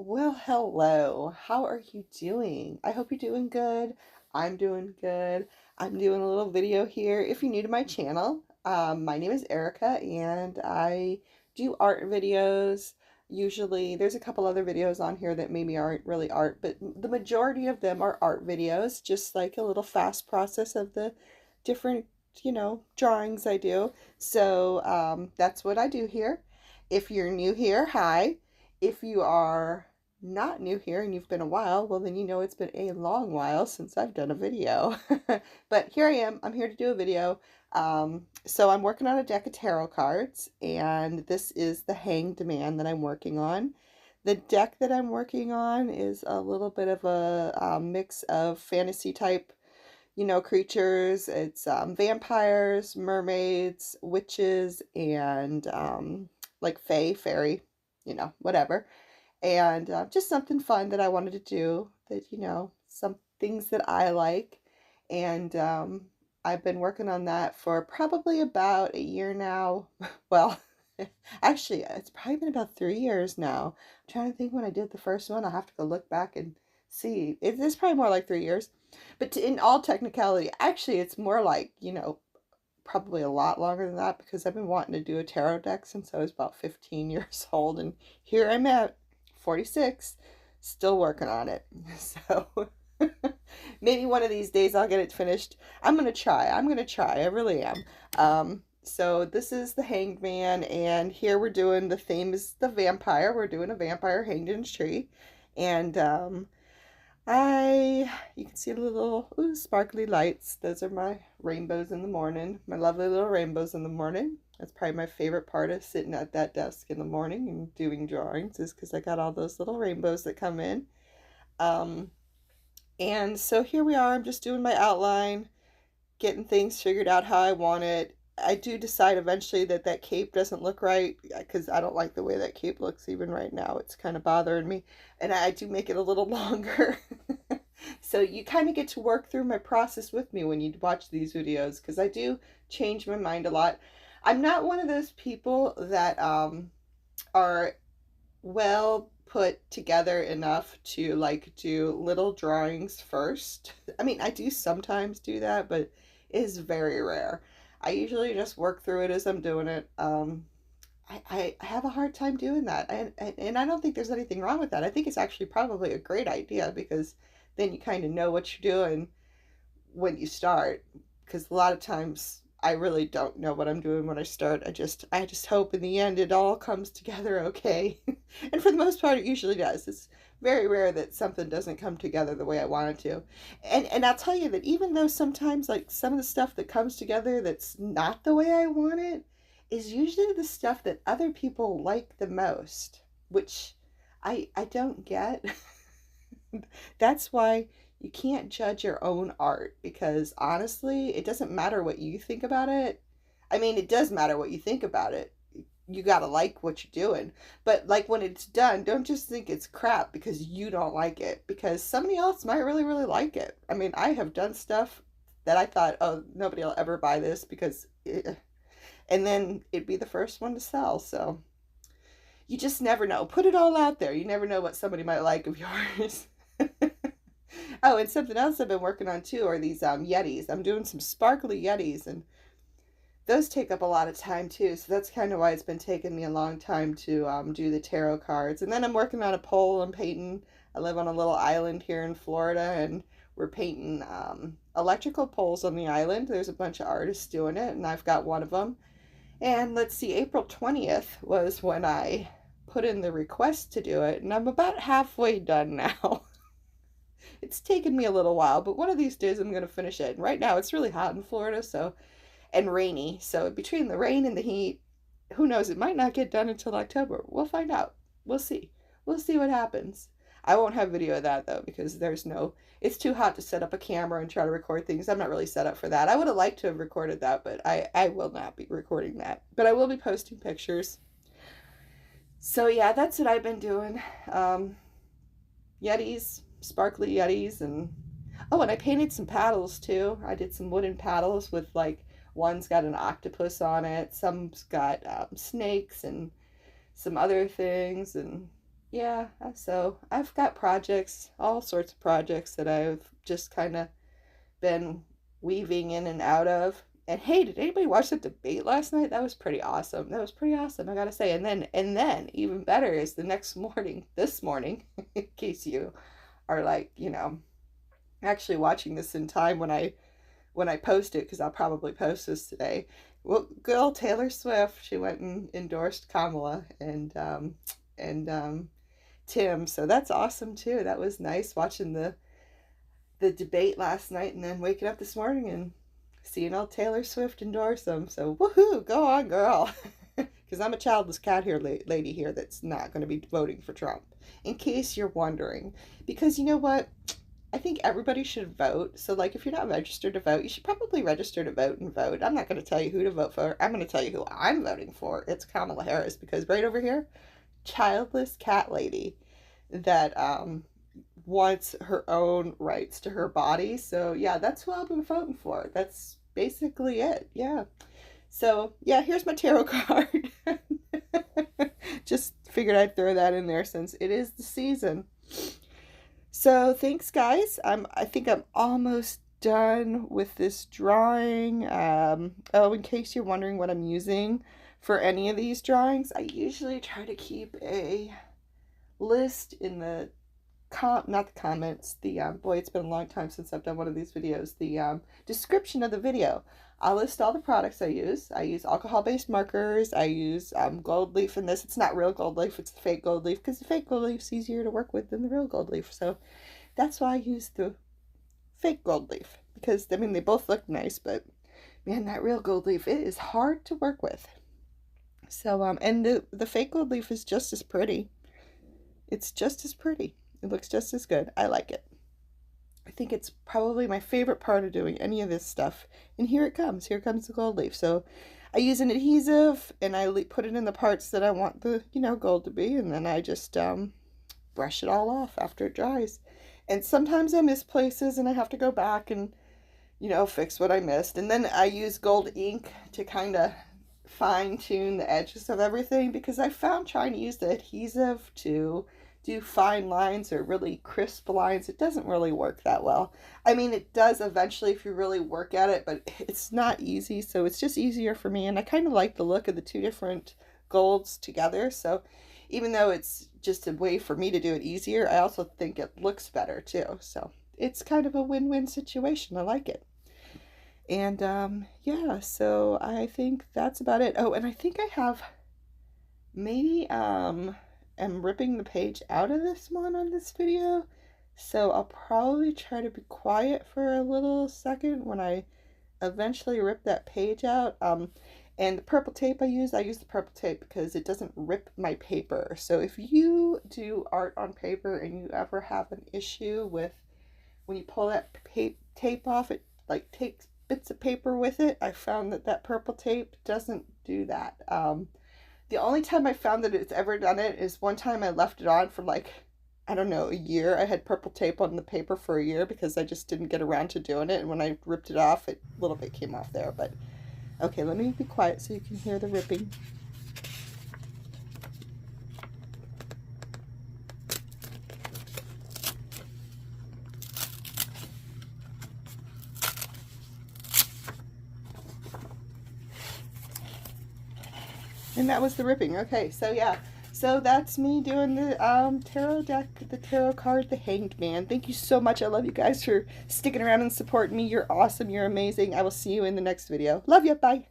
Well, hello. How are you doing? I hope you're doing good. I'm doing good. I'm doing a little video here. If you're new to my channel, my name is Erica and I do art videos. Usually, there's a couple other videos on here that maybe aren't really art, but the majority of them are art videos, just like a little fast process of the different, drawings I do. So, that's what I do here. If you're new here, hi. If you are not new here and you've been a while, well, then you know it's been a long while since I've done a video. But here I am. I'm here to do a video. So I'm working on a deck of tarot cards, and this is the Hanged Man that I'm working on. The deck that I'm working on is a little bit of a mix of fantasy type, creatures. It's vampires, mermaids, witches, and like fae, fairy, whatever, and just something fun that I wanted to do that, some things that I like. And I've been working on that for probably about a year now. Well, actually, it's probably been about 3 years now. I'm trying to think when I did the first one. I'll have to go look back and see. It's probably more like 3 years. But in all technicality, actually, it's more like, probably a lot longer than that because I've been wanting to do a tarot deck since I was about 15 years old. And here I'm at 46, still working on it. So maybe one of these days I'll get it finished. I'm going to try. I really am. So this is the Hanged Man, and here we're doing, the theme is the vampire. We're doing a vampire hanged in a tree. And you can see the little sparkly lights. Those are my rainbows in the morning. My lovely little rainbows in the morning. That's probably my favorite part of sitting at that desk in the morning and doing drawings, is because I got all those little rainbows that come in. Um, and so here we are. I'm just doing my outline, getting things figured out how I want it. I do decide eventually that that cape doesn't look right because I don't like the way that cape looks even right now. It's kind of bothering me. And I do make it a little longer. So you kind of get to work through my process with me when you watch these videos, because I do change my mind a lot. I'm not one of those people that are well put together enough to like do little drawings first. I mean, I do sometimes do that, but it is very rare. I usually just work through it as I'm doing it. I have a hard time doing that. And I don't think there's anything wrong with that. I think it's actually probably a great idea because then you kind of know what you're doing when you start. Because a lot of times I really don't know what I'm doing when I start. I just hope in the end it all comes together okay. And for the most part, it usually does. It's very rare that something doesn't come together the way I want it to. And I'll tell you that even though sometimes like some of the stuff that comes together that's not the way I want it is usually the stuff that other people like the most, which I don't get. That's why you can't judge your own art, because honestly, it doesn't matter what you think about it. I mean, it does matter what you think about it. You gotta like what you're doing. But like when it's done, don't just think it's crap because you don't like it, because somebody else might really, really like it. I mean, I have done stuff that I thought, oh, nobody will ever buy this and then it'd be the first one to sell. So you just never know. Put it all out there. You never know what somebody might like of yours. Oh, and something else I've been working on too are these Yetis. I'm doing some sparkly Yetis, and those take up a lot of time too. So that's kind of why it's been taking me a long time to do the tarot cards. And then I'm working on a pole I'm painting. I live on a little island here in Florida, and we're painting electrical poles on the island. There's a bunch of artists doing it, and I've got one of them. And let's see, April 20th was when I put in the request to do it, and I'm about halfway done now. It's taken me a little while, but one of these days I'm going to finish it. And right now it's really hot in Florida, and rainy. So between the rain and the heat, who knows, it might not get done until October. We'll find out. We'll see. We'll see what happens. I won't have video of that though, because it's too hot to set up a camera and try to record things. I'm not really set up for that. I would have liked to have recorded that, but I will not be recording that. But I will be posting pictures. So yeah, that's what I've been doing. Yetis, sparkly Yetis, and oh, and I painted some paddles too. I did some wooden paddles with like, one's got an octopus on it, some's got snakes and some other things, and yeah, so I've got projects, all sorts of projects that I've just kind of been weaving in and out of. And hey, did anybody watch the debate last night? That was pretty awesome. That was pretty awesome, I gotta say. And then even better is the next morning, this morning, in case you are like, actually watching this in time when I post it, because I'll probably post this today. Well, good old Taylor Swift, she went and endorsed Kamala and Tim, so that's awesome too. That was nice watching the debate last night and then waking up this morning and seeing old Taylor Swift endorse them. So woohoo, go on, girl. Because I'm a childless cat here, lady here, that's not going to be voting for Trump. In case you're wondering, because you know what? I think everybody should vote. So, like, if you're not registered to vote, you should probably register to vote and vote. I'm not going to tell you who to vote for. I'm going to tell you who I'm voting for. It's Kamala Harris, because right over here, childless cat lady that wants her own rights to her body. So, yeah, that's who I've been voting for. That's basically it. Yeah. So, yeah, here's my tarot card. Just figured I'd throw that in there since it is the season. So thanks, guys. I think I'm almost done with this drawing. Oh, in case you're wondering what I'm using for any of these drawings, I usually try to keep a list in the not the comments, the boy, it's been a long time since I've done one of these videos, the description of the video. I'll list all the products I use. I use alcohol-based markers. I use gold leaf in this. It's not real gold leaf, it's the fake gold leaf, because the fake gold leaf's easier to work with than the real gold leaf. So that's why I use the fake gold leaf, because I mean they both look nice, but man, that real gold leaf, it is hard to work with. So and the fake gold leaf is just as pretty. It's just as pretty. It looks just as good. I like it. I think it's probably my favorite part of doing any of this stuff. And here it comes. Here comes the gold leaf. So I use an adhesive and I put it in the parts that I want the, gold to be. And then I just brush it all off after it dries. And sometimes I miss places and I have to go back and, fix what I missed. And then I use gold ink to kind of fine tune the edges of everything, because I found trying to use the adhesive to do fine lines or really crisp lines, it doesn't really work that well. I mean, it does eventually if you really work at it, but it's not easy, so it's just easier for me. And I kind of like the look of the two different golds together, so even though it's just a way for me to do it easier, I also think it looks better too. So it's kind of a win-win situation. I like it. And yeah, so I think that's about it. Oh, and I think I have maybe am ripping the page out of this one on this video. So I'll probably try to be quiet for a little second when I eventually rip that page out. And the purple tape I use the purple tape because it doesn't rip my paper. So if you do art on paper and you ever have an issue with when you pull that tape off, it like takes bits of paper with it. I found that purple tape doesn't do that. The only time I found that it's ever done it is one time I left it on for like, I don't know, a year. I had purple tape on the paper for a year because I just didn't get around to doing it. And when I ripped it off, a little bit came off there. But okay, let me be quiet so you can hear the ripping. And that was the ripping. Okay, so yeah. So that's me doing the tarot deck, the tarot card, the Hanged Man. Thank you so much. I love you guys for sticking around and supporting me. You're awesome. You're amazing. I will see you in the next video. Love you. Bye.